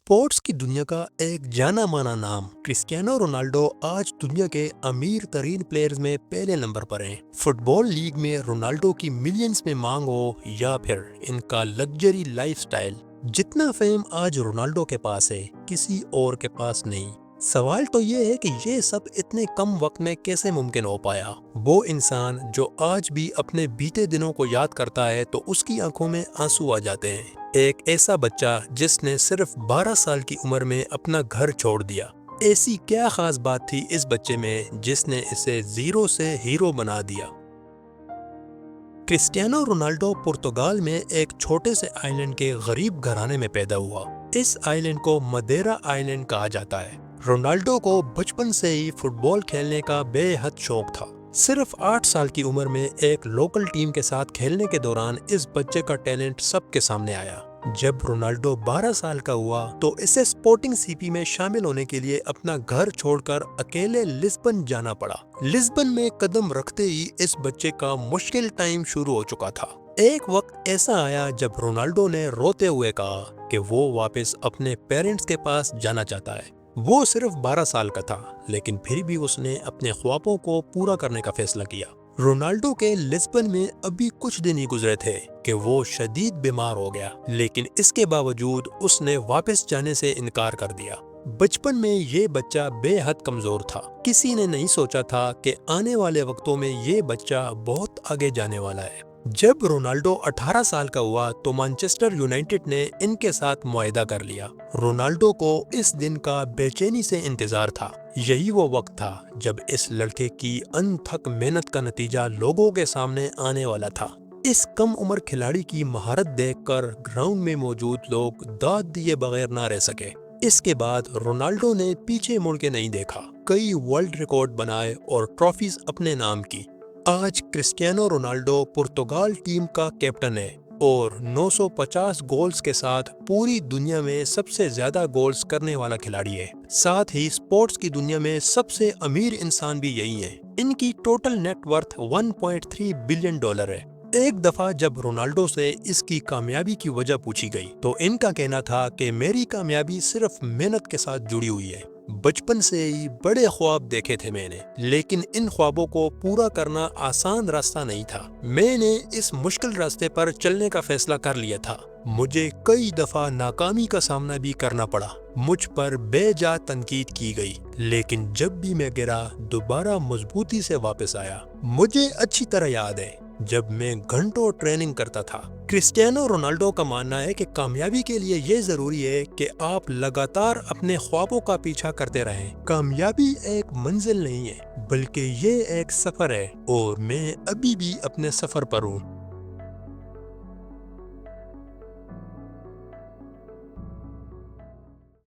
Sports की दुनिया का एक जाना माना नाम क्रिस्टियानो रोनाल्डो आज दुनिया के अमीर तरीन प्लेयर्स में पहले नंबर पर हैं। फुटबॉल लीग में रोनाल्डो की मिलियंस में मांग हो या फिर इनका लग्जरी लाइफस्टाइल, जितना फेम आज रोनाल्डो के पास है किसी और के पास नहीं। सवाल तो ये है कि ये सब इतने कम वक्त में कैसे मुमकिन हो पाया। वो इंसान जो आज भी अपने बीते दिनों को याद करता है तो उसकी आंखों में आंसू आ जाते हैं। एक ऐसा बच्चा जिसने सिर्फ 12 साल की उम्र में अपना घर छोड़ दिया। ऐसी क्या खास बात थी इस बच्चे में जिसने इसे जीरो से हीरो बना दिया। क्रिस्टियानो रोनाल्डो पुर्तगाल में एक छोटे से आइलैंड के गरीब घराने में पैदा हुआ। इस आइलैंड को मदेरा आइलैंड कहा जाता है। रोनाल्डो को बचपन से ही फुटबॉल खेलने का बेहद शौक था। सिर्फ 8 साल की उम्र में एक लोकल टीम के साथ खेलने के दौरान इस बच्चे का टैलेंट सबके सामने आया। जब रोनाल्डो 12 साल का हुआ तो इसे स्पोर्टिंग सीपी में शामिल होने के लिए अपना घर छोड़कर अकेले लिस्बन जाना पड़ा। लिस्बन में कदम रखते ही इस बच्चे का मुश्किल टाइम शुरू हो चुका था। एक वक्त ऐसा आया जब रोनाल्डो ने रोते हुए कहा कि वो वापस अपने पेरेंट्स के पास जाना चाहता है। वो सिर्फ 12 साल का था, लेकिन फिर भी उसने अपने ख्वाबों को पूरा करने का फैसला किया। रोनाल्डो के लिस्बन में अभी कुछ दिन ही गुजरे थे कि वो शदीद बीमार हो गया, लेकिन इसके बावजूद उसने वापस जाने से इनकार कर दिया। बचपन में ये बच्चा बेहद कमजोर था। किसी ने नहीं सोचा था कि आने वाले वक्तों में ये बच्चा बहुत आगे जाने वाला है। जब रोनाल्डो 18 साल का हुआ तो मैनचेस्टर यूनाइटेड ने इनके साथ मुआहदा कर लिया। रोनाल्डो को इस दिन का बेचैनी से इंतजार था। यही वो वक्त था जब इस लड़के की अनथक मेहनत का नतीजा लोगों के सामने आने वाला था। इस कम उम्र खिलाड़ी की महारत देखकर ग्राउंड में मौजूद लोग दाद दिए बगैर ना रह सके। इसके बाद रोनाल्डो ने पीछे मुड़ के नहीं देखा, कई वर्ल्ड रिकॉर्ड बनाए और ट्रॉफीज अपने नाम की। आज क्रिस्टियानो रोनाल्डो पुर्तगाल टीम का कैप्टन है और 950 गोल्स के साथ पूरी दुनिया में सबसे ज्यादा गोल्स करने वाला खिलाड़ी है। साथ ही स्पोर्ट्स की दुनिया में सबसे अमीर इंसान भी यही है। इनकी टोटल नेटवर्थ 1.3 बिलियन डॉलर है। एक दफा जब रोनाल्डो से इसकी कामयाबी की वजह पूछी गई तो इनका कहना था कि मेरी कामयाबी सिर्फ मेहनत के साथ जुड़ी हुई है। बचपन से ही बड़े ख्वाब देखे थे मैंने, लेकिन इन ख्वाबों को पूरा करना आसान रास्ता नहीं था। मैंने इस मुश्किल रास्ते पर चलने का फैसला कर लिया था। मुझे कई दफा नाकामी का सामना भी करना पड़ा। मुझ पर बेजा तनकीद की गई, लेकिन जब भी मैं गिरा दोबारा मजबूती से वापस आया। मुझे अच्छी तरह याद है जब मैं घंटों ट्रेनिंग करता था। क्रिस्टियानो रोनाल्डो का मानना है कि कामयाबी के लिए ये जरूरी है कि आप लगातार अपने ख्वाबों का पीछा करते रहें। कामयाबी एक मंजिल नहीं है, बल्कि ये एक सफर है और मैं अभी भी अपने सफर पर हूँ।